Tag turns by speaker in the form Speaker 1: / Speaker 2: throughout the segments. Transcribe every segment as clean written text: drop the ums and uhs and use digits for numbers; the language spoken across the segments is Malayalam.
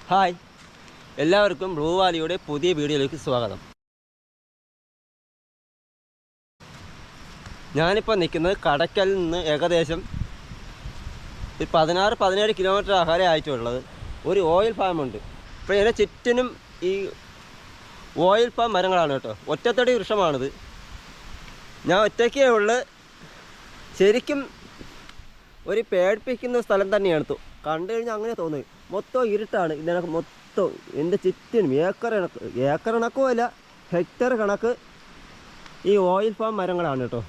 Speaker 1: ഹായ്, എല്ലാവർക്കും ബ്ലൂ വാലിയുടെ പുതിയ വീഡിയോയിലേക്ക് സ്വാഗതം. ഞാനിപ്പോൾ നിൽക്കുന്നത് കടയ്ക്കലിൽ നിന്ന് ഏകദേശം 16-17 കിലോമീറ്റർ അകലെ ആയിട്ടുള്ളത് ഒരു ഓയിൽ ഫാമുണ്ട്. ഇപ്പോൾ ഇതിന് ചുറ്റിനും ഈ ഓയിൽ ഫാം മരങ്ങളാണ് കേട്ടോ. ഒറ്റത്തടി വൃക്ഷമാണിത്. ഞാൻ ഒറ്റയ്ക്കേ ഉള്ളു. ശരിക്കും ഒരു പേടിപ്പിക്കുന്ന സ്ഥലം തന്നെയാണ്. കണ്ടു കഴിഞ്ഞാൽ അങ്ങനെ തോന്നുന്നത്. മൊത്തം ഇരുട്ടാണ്. ഇതിനൊക്കെ മൊത്തം എൻ്റെ ചുറ്റിനും ഏക്കർ കണക്കോ അല്ല, ഹെക്ടർ കണക്ക് ഈ ഓയിൽ ഫാം മരങ്ങളാണ് കേട്ടോ.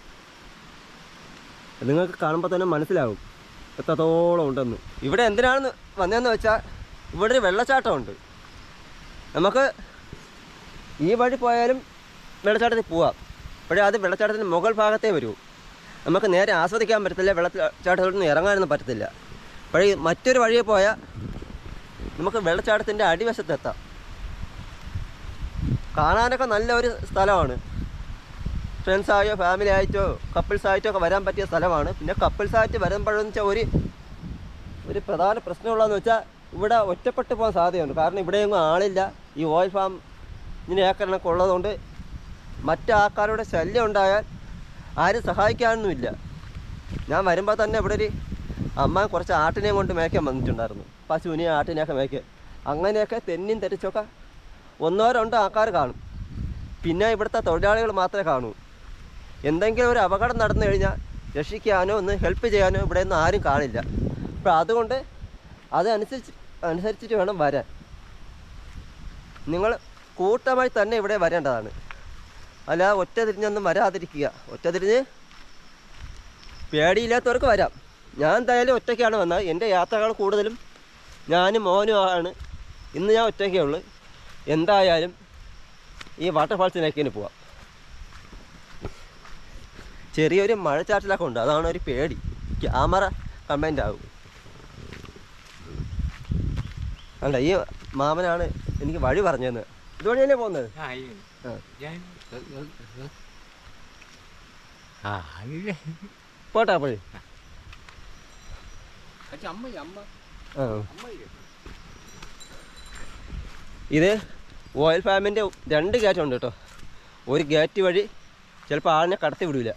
Speaker 1: നിങ്ങൾക്ക് കാണുമ്പോൾ തന്നെ മനസ്സിലാവും എത്രത്തോളം ഉണ്ടെന്ന്. ഇവിടെ എന്തിനാണെന്ന് വന്നതെന്ന് വെച്ചാൽ ഇവിടെ ഒരു വെള്ളച്ചാട്ടമുണ്ട്. നമുക്ക് ഈ വഴി പോയാലും വെള്ളച്ചാട്ടത്തിൽ പോവാം. പക്ഷേ അത് വെള്ളച്ചാട്ടത്തിൻ്റെ മുകൾ ഭാഗത്തേ വരൂ. നമുക്ക് നേരെ ആസ്വദിക്കാൻ പറ്റത്തില്ല, വെള്ളച്ചാട്ടത്തിൽ നിന്ന് ഇറങ്ങാനൊന്നും പറ്റത്തില്ല. പക്ഷേ മറ്റൊരു വഴിയെ പോയാൽ നമുക്ക് വെള്ളച്ചാട്ടത്തിൻ്റെ അടിവശത്തെത്താം. കാണാനൊക്കെ നല്ലൊരു സ്ഥലമാണ്. ഫ്രണ്ട്സായോ ഫാമിലി ആയിട്ടോ കപ്പിൾസായിട്ടോ ഒക്കെ വരാൻ പറ്റിയ സ്ഥലമാണ്. പിന്നെ കപ്പിൾസായിട്ട് വരുമ്പോഴെന്ന് വെച്ചാൽ ഒരു പ്രധാന പ്രശ്നമുള്ളതെന്ന് വെച്ചാൽ ഇവിടെ ഒറ്റപ്പെട്ട് പോകാൻ സാധ്യതയുണ്ട്. കാരണം ഇവിടെയൊന്നും ആളില്ല. ഈ ഓയിൽ ഫാം ഇങ്ങനെ ഏക്കറിനൊക്കെ ഉള്ളതുകൊണ്ട് മറ്റാൾക്കാരുടെ ശല്യം ഉണ്ടായാൽ ആരും സഹായിക്കാനൊന്നുമില്ല. ഞാൻ വരുമ്പോൾ തന്നെ ഇവിടെ ഒരു അമ്മ കുറച്ച് ആട്ടിനെയും കൊണ്ട് മേയ്ക്കാൻ വന്നിട്ടുണ്ടായിരുന്നു. പശുവിനെയും ആട്ടിനെയൊക്കെ മേയ്ക്കാൻ. അങ്ങനെയൊക്കെ തെന്നിയും തെറ്റിച്ചൊക്കെ 1-2 ആൾക്കാർ കാണും. പിന്നെ ഇവിടുത്തെ തൊഴിലാളികൾ മാത്രമേ കാണൂ. എന്തെങ്കിലും ഒരു അപകടം നടന്നു കഴിഞ്ഞാൽ രക്ഷിക്കാനോ ഒന്ന് ഹെൽപ്പ് ചെയ്യാനോ ഇവിടെ ഒന്നും ആരും കാണില്ല. അപ്പോൾ അതുകൊണ്ട് അതനുസരിച്ചിട്ട് വേണം വരാൻ. നിങ്ങൾ കൂട്ടമായി തന്നെ ഇവിടെ വരേണ്ടതാണ്. അല്ല ഒറ്റ തിരിഞ്ഞൊന്നും വരാതിരിക്കുക. ഒറ്റ തിരിഞ്ഞ് പേടിയില്ലാത്തവർക്ക് വരാം. ഞാൻ എന്തായാലും ഒറ്റയ്ക്കാണ് വന്നത്. എൻ്റെ യാത്രകൾ കൂടുതലും ഞാനും മോനും ആണ്. ഇന്ന് ഞാൻ ഒറ്റയ്ക്കേ ഉള്ളൂ. എന്തായാലും ഈ വാട്ടർഫാൾസിനൊക്കെ പോവാം. ചെറിയൊരു മഴച്ചാറ്റിലൊക്കെ ഉണ്ട്. അതാണ് ഒരു പേടി. ക്യാമറ കംപ്ലൈൻ്റ് ആകും. അല്ല, ഈ മാമനാണ് എനിക്ക് വഴി പറഞ്ഞു തന്നത്. ഇതുവഴിയല്ലേ പോകുന്നത്? പോട്ടെ അപ്പോഴേ. ഇത് ഓയിൽ ഫാമിൻ്റെ 2 ഗേറ്റ് ഉണ്ട് കേട്ടോ. ഒരു ഗേറ്റ് വഴി ചിലപ്പോൾ ആളിനെ കടത്തി വിടില്ല.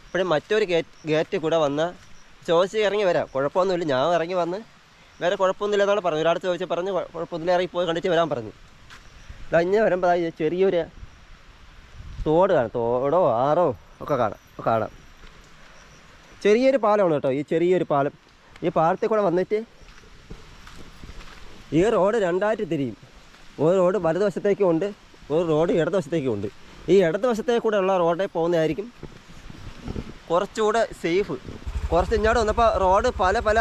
Speaker 1: അപ്പോഴും മറ്റൊരു ഗേറ്റ് കൂടെ വന്നാൽ ചോദിച്ച് ഇറങ്ങി വരാം. കുഴപ്പമൊന്നുമില്ല. ഞാൻ ഇറങ്ങി വന്ന് വേറെ കുഴപ്പമൊന്നുമില്ല എന്നാണ് പറഞ്ഞത്. ഒരാൾ ചോദിച്ച് പറഞ്ഞ് കുഴപ്പമൊന്നുമില്ല, ഇറങ്ങി പോയി കണ്ടിട്ട് വരാൻ പറഞ്ഞു. കഴിഞ്ഞ് വരുമ്പോൾ ചെറിയൊരു തോട് കാണാം. തോടോ ആറോ ഒക്കെ കാണാം. ചെറിയൊരു പാലമാണ് കേട്ടോ. ഈ ചെറിയൊരു പാലം. ഈ പാലത്തിൽ കൂടെ വന്നിട്ട് ഈ റോഡ് 2ആയിട്ട് തിരിയും. ഒരു റോഡ് വലതുവശത്തേക്കും ഉണ്ട്, ഒരു റോഡ് ഇടതുവശത്തേക്കും ഉണ്ട്. ഈ ഇടതുവശത്തേക്ക് കൂടെ ഉള്ള റോഡിൽ പോകുന്നതായിരിക്കും കുറച്ചുകൂടെ സേഫ്. കുറച്ച് ഇങ്ങോട്ട് വന്നപ്പോൾ റോഡ് പല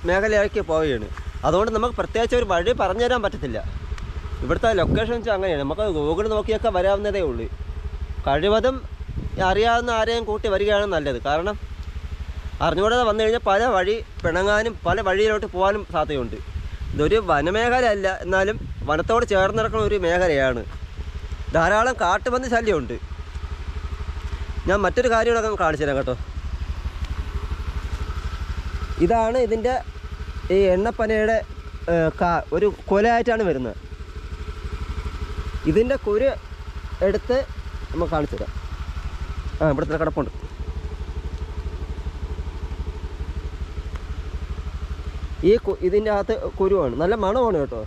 Speaker 1: മേഖലയിലേക്ക് പോവുകയാണ്. അതുകൊണ്ട് നമുക്ക് പ്രത്യേകിച്ച് ഒരു വഴി പറഞ്ഞു തരാൻ പറ്റത്തില്ല. ഇവിടുത്തെ ലൊക്കേഷൻ വെച്ചാൽ അങ്ങനെയാണ്. നമുക്ക് ഗൂഗിൾ നോക്കിയൊക്കെ വരാവുന്നതേ ഉള്ളൂ. കഴിവതും അറിയാവുന്ന ആരെയും കൂട്ടി വരികയാണ് നല്ലത്. കാരണം അറിഞ്ഞുകൂടാതെ വന്നു കഴിഞ്ഞാൽ പല വഴി പിണങ്ങാനും പല വഴിയിലോട്ട് പോകാനും സാധ്യതയുണ്ട്. ഇതൊരു വനമേഖല അല്ല, എന്നാലും വനത്തോട് ചേർന്ന് നടക്കുന്ന ഒരു മേഖലയാണ്. ധാരാളം കാട്ടുപന്നി ശല്യമുണ്ട്. ഞാൻ മറ്റൊരു കാര്യങ്ങളൊക്കെ കാണിച്ചു തരാം കേട്ടോ. ഇതാണ് ഇതിൻ്റെ ഈ എണ്ണപ്പനയുടെ ഒരു കൊലയായിട്ടാണ് വരുന്നത്. ഇതിൻ്റെ കുരു എടുത്ത് നമുക്ക് കാണിച്ചു തരാം. ഇവിടുത്തെ കിടപ്പുണ്ട്. ഇതിൻ്റെ അകത്ത് കുരുവാണ്. നല്ല മണമാണ് കേട്ടോ.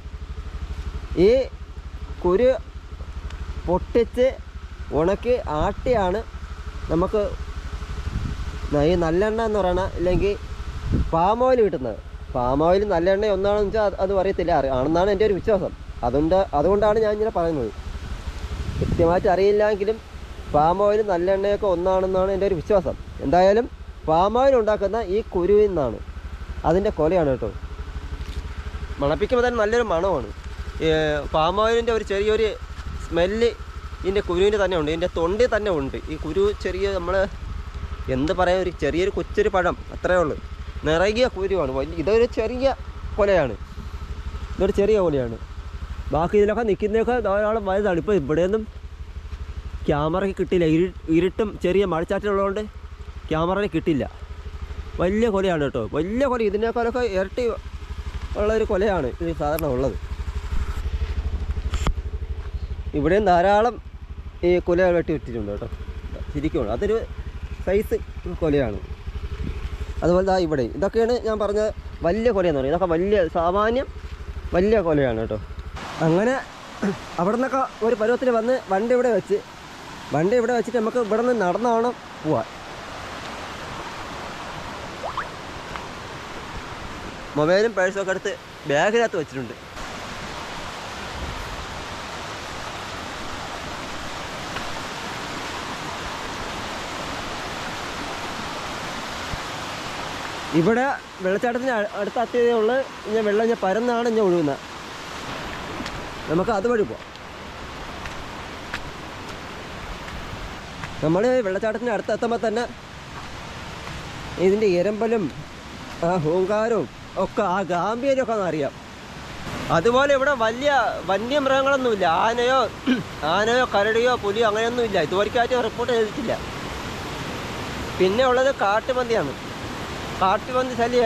Speaker 1: ഈ കുരു പൊട്ടിച്ച് ഉണക്കി ആട്ടിയാണ് നമുക്ക് ഈ നല്ലെണ്ണ എന്ന് പറയണ, ഇല്ലെങ്കിൽ പാം ഓയിൽ കിട്ടുന്നത്. പാം ഓയിൽ നല്ലെണ്ണ ഒന്നാണെന്ന് വെച്ചാൽ അത് അറിയത്തില്ല, ആണെന്നാണ് എൻ്റെ ഒരു വിശ്വാസം. അതുകൊണ്ടാണ് ഞാൻ ഇങ്ങനെ പറയുന്നത്. കൃത്യമായിട്ട് അറിയില്ലെങ്കിലും പാം ഓയിൽ നല്ലെണ്ണയൊക്കെ ഒന്നാണെന്നാണ് എൻ്റെ ഒരു വിശ്വാസം. എന്തായാലും പാം ഓയിൽ ഉണ്ടാക്കുന്ന ഈ കുരുവിൽ നിന്നാണ്. അതിൻ്റെ കൊലയാണ് കേട്ടോ. മണപ്പിക്കുമ്പോൾ തന്നെ നല്ലൊരു മണമാണ്. പാം ഓയിലിൻ്റെ ഒരു ചെറിയൊരു സ്മെല്ല് ഇതിൻ്റെ കുരുവിൻ്റെ തന്നെ ഉണ്ട്. ഇതിൻ്റെ തൊണ്ടിൽ തന്നെ ഉണ്ട്. ഈ കുരു ചെറിയ നമ്മൾ എന്ത് പറയാൻ, ഒരു ചെറിയൊരു കൊച്ചൊരു പഴം അത്രയേ ഉള്ളൂ. നിറകിയ കുരുവാണ്. ഇതൊരു ചെറിയ കൊലയാണ്. ഇതൊരു ചെറിയ കൊലയാണ്. ബാക്കി ഇതിലൊക്കെ നിൽക്കുന്നതൊക്കെ ധാരാളം വലുതാണ്. ഇപ്പോൾ ഇവിടെയൊന്നും ക്യാമറയ്ക്ക് കിട്ടില്ല. ഇരുട്ടും ചെറിയ മഴച്ചാറ്റുള്ളതുകൊണ്ട് ക്യാമറയിൽ കിട്ടില്ല. വലിയ കൊലയാണ് കേട്ടോ, വലിയ കൊല. ഇതിനേക്കാളൊക്കെ ഇരട്ടി ഉള്ളൊരു കൊലയാണ് ഇത് സാധാരണ ഉള്ളത്. ഇവിടെയും ധാരാളം ഈ കുല വെട്ടി ഇട്ടിട്ടുണ്ട് കേട്ടോ, ശരിക്കും അതൊരു സൈസ് കൊലയാണ്. അതുപോലെ ഇവിടെ ഇതൊക്കെയാണ് ഞാൻ പറഞ്ഞ വലിയ കൊലയെന്ന് പറയുന്നത്. ഇതൊക്കെ വലിയ സാമാന്യം വലിയ കൊലയാണ് കേട്ടോ. അങ്ങനെ അവിടെ നിന്നൊക്കെ ഒരു പരുവത്തിൽ വന്ന് വണ്ടി ഇവിടെ വെച്ചിട്ട് നമുക്ക് ഇവിടെ നിന്ന് നടന്നോണം പോവാൻ. മൊബൈലും പേഴ്സൊക്കെ എടുത്ത് ബാഗിനകത്ത് വെച്ചിട്ടുണ്ട്. ഇവിടെ വെള്ളച്ചാട്ടത്തിന് അടുത്ത അത്യതയുള്ള ഞാൻ വെള്ളം ഞാൻ പരന്നാണ് ഞാൻ ഒഴുകുന്നത്. നമുക്ക് അതുവഴി പോവാം. നമ്മൾ വെള്ളച്ചാട്ടത്തിന് അടുത്തെത്തുമ്പോൾ തന്നെ ഇതിൻ്റെ ഇരമ്പലും ആ ഹൂങ്കാരവും ഒക്കെ ആ ഗാംഭീര്യമൊക്കെ ഒന്ന് അറിയാം. അതുപോലെ ഇവിടെ വലിയ വന്യമൃഗങ്ങളൊന്നുമില്ല. ആനയോ കരടിയോ പുലിയോ അങ്ങനെയൊന്നുമില്ല. ഇതുവരെക്കായിട്ട് റിപ്പോർട്ട് ചെയ്തിട്ടില്ല. പിന്നെ ഉള്ളത് കാട്ടുപന്നിയാണ്. കാട്ടുപന്നി ശല്യം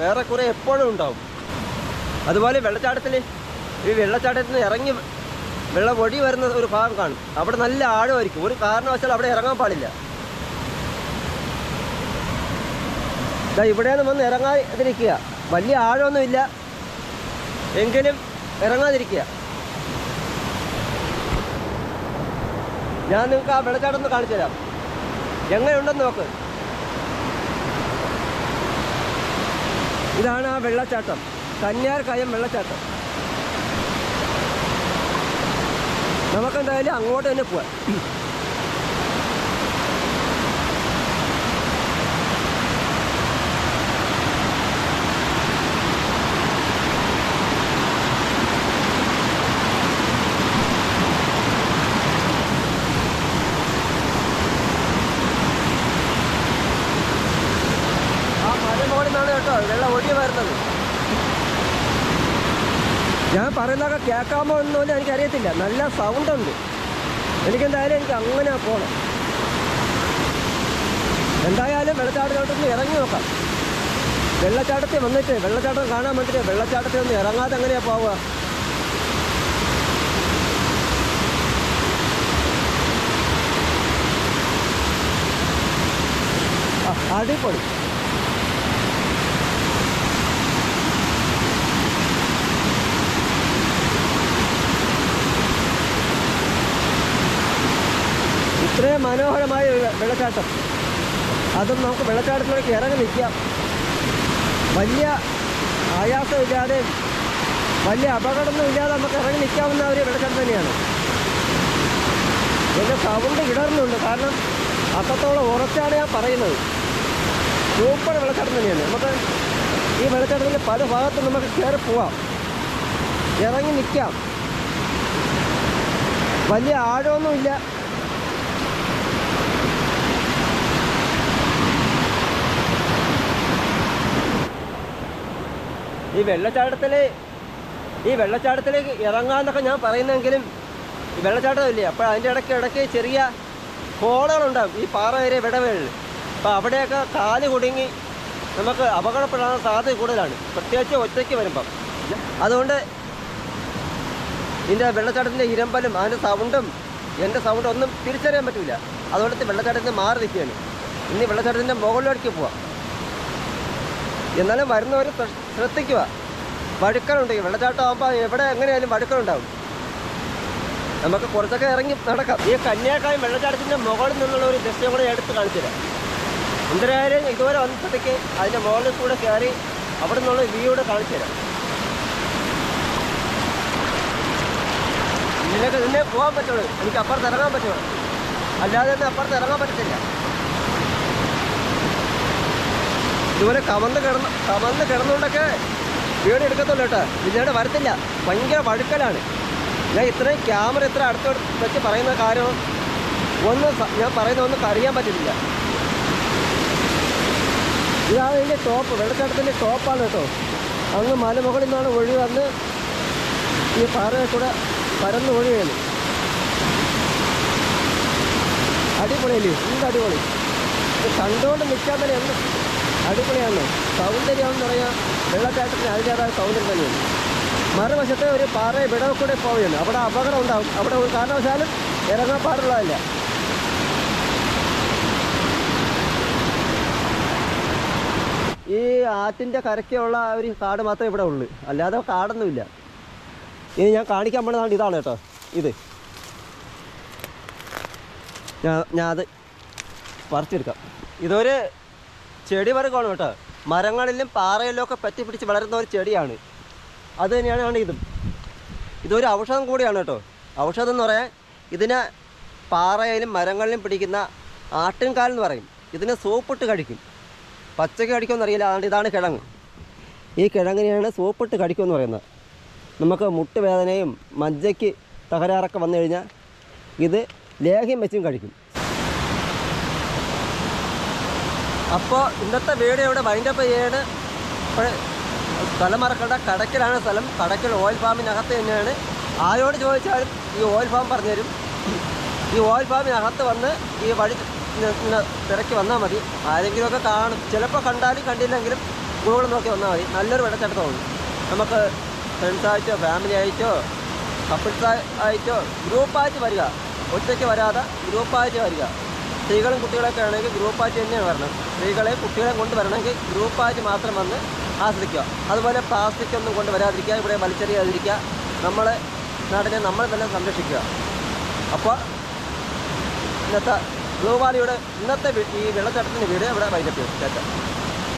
Speaker 1: ഏറെക്കുറെ എപ്പോഴും ഉണ്ടാവും. അതുപോലെ ഈ വെള്ളച്ചാട്ടത്തിൽ നിന്ന് ഇറങ്ങി വെള്ളം ഒഴി വരുന്ന ഒരു ഭാഗം കാണും. അവിടെ നല്ല ആഴമായിരിക്കും. ഒരു കാരണവശാലും അവിടെ ഇറങ്ങാൻ പാടില്ല. ഇവിടെ നിന്ന് വന്ന് ഇറങ്ങാതിരിക്കുക. വലിയ ആഴമൊന്നുമില്ല എങ്കിലും ഇറങ്ങാതിരിക്കുക. ഞാൻ നിങ്ങൾക്ക് ആ വെള്ളച്ചാട്ടം ഒന്ന് കാണിച്ചു തരാം. എങ്ങനെയുണ്ടെന്ന് നോക്ക്. ഇതാണ് ആ വെള്ളച്ചാട്ടം, കന്യാർകായം വെള്ളച്ചാട്ടം. നമുക്കെന്തായാലും അങ്ങോട്ട് തന്നെ പോവാം. ആ മലമുകളിൽ നിന്നാണ് കേട്ടോ വെള്ളം ഒഴുകി വരുന്നത്. ഞാൻ പറയുന്നതൊക്കെ കേൾക്കാമോ എന്നൊന്നും എനിക്കറിയത്തില്ല. നല്ല സൗണ്ടുണ്ട്. എനിക്കെന്തായാലും അങ്ങനെ പോകണം. എന്തായാലും വെള്ളച്ചാട്ടത്തിലോട്ടൊന്ന് ഇറങ്ങി നോക്കാം. വെള്ളച്ചാട്ടത്തിൽ വന്നിട്ട് വെള്ളച്ചാട്ടം കാണാൻ വേണ്ടിയിട്ട് വെള്ളച്ചാട്ടത്തിൽ ഒന്ന് ഇറങ്ങാതെ എങ്ങനെയാണ് പോവുക? അടിപൊളി. ഇത്രയും മനോഹരമായ വെള്ളച്ചാട്ടം. അതും നമുക്ക് വെള്ളച്ചാട്ടത്തിലേക്ക് ഇറങ്ങി നിൽക്കാം. വലിയ ആയാസമില്ലാതെ വലിയ അപകടമൊന്നും ഇല്ലാതെ നമുക്ക് ഇറങ്ങി നിൽക്കാവുന്ന ഒരു വെള്ളച്ചാട്ടം തന്നെയാണ്. എൻ്റെ സൗണ്ട് ഇടറുന്നുണ്ട്, കാരണം അത്രത്തോളം ഉറച്ചാണ് ഞാൻ പറയുന്നത്. സൂപ്പർ വെള്ളച്ചാട്ടം തന്നെയാണ്. നമുക്ക് ഈ വെള്ളച്ചാട്ടത്തിൻ്റെ പല ഭാഗത്തും നമുക്ക് കയറി പോവാം, ഇറങ്ങി നിൽക്കാം. വലിയ ആഴമൊന്നുമില്ല. ഈ വെള്ളച്ചാട്ടത്തിലേക്ക് ഇറങ്ങാമെന്നൊക്കെ ഞാൻ പറയുന്നെങ്കിലും ഈ വെള്ളച്ചാട്ടമില്ലേ, അപ്പോൾ അതിൻ്റെ ഇടയ്ക്ക് ചെറിയ ഹോളുകളുണ്ടാകും ഈ പാറ വരെ വിടവുകളിൽ. അപ്പോൾ അവിടെയൊക്കെ കാല് കുടുങ്ങി നമുക്ക് അപകടപ്പെടാൻ സാധ്യത കൂടുതലാണ്, പ്രത്യേകിച്ച് ഒറ്റയ്ക്ക് വരുമ്പം. അതുകൊണ്ട് ഇതിൻ്റെ വെള്ളച്ചാട്ടത്തിൻ്റെ ഇരമ്പലും അതിൻ്റെ സൗണ്ടും എൻ്റെ സൗണ്ടും ഒന്നും തിരിച്ചറിയാൻ പറ്റില്ല. അതുകൊണ്ട് വെള്ളച്ചാട്ടത്തിൽ മാറി നിൽക്കുകയാണ്. ഇനി വെള്ളച്ചാട്ടത്തിൻ്റെ മുകളിലേക്ക് പോവാം. എന്നാലും വരുന്നവർ ശ്രദ്ധിക്കുക, വഴുക്കലുണ്ട്. വെള്ളച്ചാട്ടം ആകുമ്പോൾ എവിടെ എങ്ങനെയായാലും വഴുക്കലുണ്ടാവും. നമുക്ക് കുറച്ചൊക്കെ ഇറങ്ങി നടക്കാം. ഈ കന്യാകായം വെള്ളച്ചാട്ടത്തിൻ്റെ മുകളിൽ നിന്നുള്ള ഒരു ദൃശ്യം കൂടെ എടുത്ത് കാണിച്ചു തരാം. എന്തായാലും ഇതുവരെ വന്നപ്പോഴത്തേക്ക് അതിൻ്റെ മുകളിൽ കൂടെ കയറി അവിടെ നിന്നുള്ള വ്യൂ കൂടെ കാണിച്ചു തരാം. ഇതിനെ പോകാൻ പറ്റുള്ളൂ, എനിക്ക് അപ്പുറത്ത് ഇറങ്ങാൻ പറ്റുള്ളൂ, അല്ലാതെ തന്നെ അപ്പുറത്ത് ഇറങ്ങാൻ പറ്റത്തില്ല. ഇതുപോലെ കമന്ന് കിടന്നുകൊണ്ടൊക്കെ വീഡിയോ എടുക്കത്തുള്ളൂ കേട്ടോ, ഇതിലൂടെ വരത്തില്ല. ഭയങ്കര വഴുക്കലാണ്. ഞാൻ ഇത്രയും ക്യാമറ ഇത്ര അടുത്ത് വെച്ച് പറയുന്ന കാര്യം ഞാൻ പറയുന്നതൊന്നും അറിയാൻ പറ്റില്ല. ഇതാണ് ഇതിൻ്റെ ടോപ്പ്, വെള്ളച്ചാട്ടത്തിൻ്റെ ടോപ്പാണ് കേട്ടോ. അങ്ങ് മലമുകളിൽ നിന്നാണ് ഒഴി വന്ന് ഈ പാറയിൽ കൂടെ പരന്ന് ഒഴിയാണ്. അടിപൊളിയല്ലേ, എന്ത് അടിപൊളി. ഇത് കണ്ടുകൊണ്ട് നിൽക്കാൻ തന്നെ എന്ത് അടിപൊളിയാണ്. സൗന്ദര്യമെന്ന് പറയാൻ വെള്ളച്ചാട്ടത്തിന് അതിൻ്റേതായ സൗന്ദര്യം തന്നെയാണ്. മറുവശത്തെ ഒരു പാറ വിടവ് കൂടെ പോവുകയാണ്. അവിടെ അപകടം ഉണ്ടാകും. അവിടെ ഒരു കാരണവശാലും ഇറങ്ങാൻ പാടുള്ളതല്ല. ഈ ആറ്റിൻ്റെ കരയ്ക്കുള്ള ഒരു കാട് മാത്രമേ ഇവിടെ ഉള്ളൂ, അല്ലാതെ കാടൊന്നുമില്ല. ഇനി ഞാൻ കാണിക്കാൻ പോകുന്നതാണ് ഇതാണ് കേട്ടോ. ഇത് ഞാൻ അത് പറിച്ചെടുക്കാം. ഇതൊരു ചെടി വർഗ്ഗമാണ് കേട്ടോ. മരങ്ങളിലും പാറയിലും ഒക്കെ പറ്റി പിടിച്ച് വളരുന്ന ഒരു ചെടിയാണ്. അത് തന്നെയാണ് ഇതും. ഇതൊരു ഔഷധം കൂടിയാണ് കേട്ടോ. ഔഷധം എന്ന് പറയാൻ ഇതിനെ പാറയിലും മരങ്ങളിലും പിടിക്കുന്ന ആട്ടിൻകാൽ എന്ന് പറയും. ഇതിനെ സോപ്പിട്ട് കഴിക്കും. പച്ചയ്ക്ക് കഴിക്കുമെന്ന് അറിയില്ല. അതുകൊണ്ട് ഇതാണ് കിഴങ്ങ്. ഈ കിഴങ്ങിനെയാണ് സോപ്പിട്ട് കഴിക്കുമെന്ന് പറയുന്നത്. നമുക്ക് മുട്ടുവേദനയും മജ്ജയ്ക്ക് തകരാറൊക്കെ വന്നു കഴിഞ്ഞാൽ ഇത് ലേഹ്യം വെച്ചും കഴിക്കും. അപ്പോൾ ഇന്നത്തെ വീഡിയോ ഇവിടെ വൈൻഡപ്പ് ചെയ്യാണ്. ഇപ്പോൾ സ്ഥലം മറക്കേണ്ട, കടയ്ക്കലാണ് സ്ഥലം. കടയ്ക്കൽ ഓയിൽ ഫാമിനകത്ത് തന്നെയാണ്. ആരോട് ചോദിച്ചാലും ഈ ഓയിൽ ഫാം പറഞ്ഞുതരും. ഈ ഓയിൽ ഫാമിനകത്ത് വന്ന് ഈ വഴി തിരക്കി വന്നാൽ മതി. ആരെങ്കിലുമൊക്കെ കാണും. ചിലപ്പോൾ കണ്ടാലും കണ്ടില്ലെങ്കിലും ഗൂഗിൾ നോക്കി വന്നാൽ മതി. നല്ലൊരു വെള്ളച്ചാട്ടമാണ്. നമുക്ക് ഫ്രണ്ട്സായിട്ടോ ഫാമിലി ആയിട്ടോ കപ്പിൾസ് ആയിട്ടോ ഗ്രൂപ്പായിട്ട് വരിക. ഒറ്റയ്ക്ക് വരാതെ ഗ്രൂപ്പായിട്ട് വരിക. സ്ത്രീകളും കുട്ടികളൊക്കെ ആണെങ്കിൽ ഗ്രൂപ്പായിട്ട് തന്നെയാണ് വരണം. സ്ത്രീകളെ കുട്ടികളെ കൊണ്ട് വരണമെങ്കിൽ ഗ്രൂപ്പായിട്ട് മാത്രം വന്ന് ആസ്വദിക്കുക. അതുപോലെ പ്ലാസ്റ്റിക് ഒന്നും കൊണ്ട് വരാതിരിക്കുക. ഇവിടെ വലിച്ചെറിയാതിരിക്കുക. നമ്മളെ നാടിനെ നമ്മൾ തന്നെ സംരക്ഷിക്കുക. അപ്പോൾ ഇന്നത്തെ ബ്ലൂ വാലിയുടെ ഇന്നത്തെ ഈ വെള്ളച്ചാട്ടത്തിൻ്റെ വീഡിയോ ഇവിടെ വൈകിട്ട്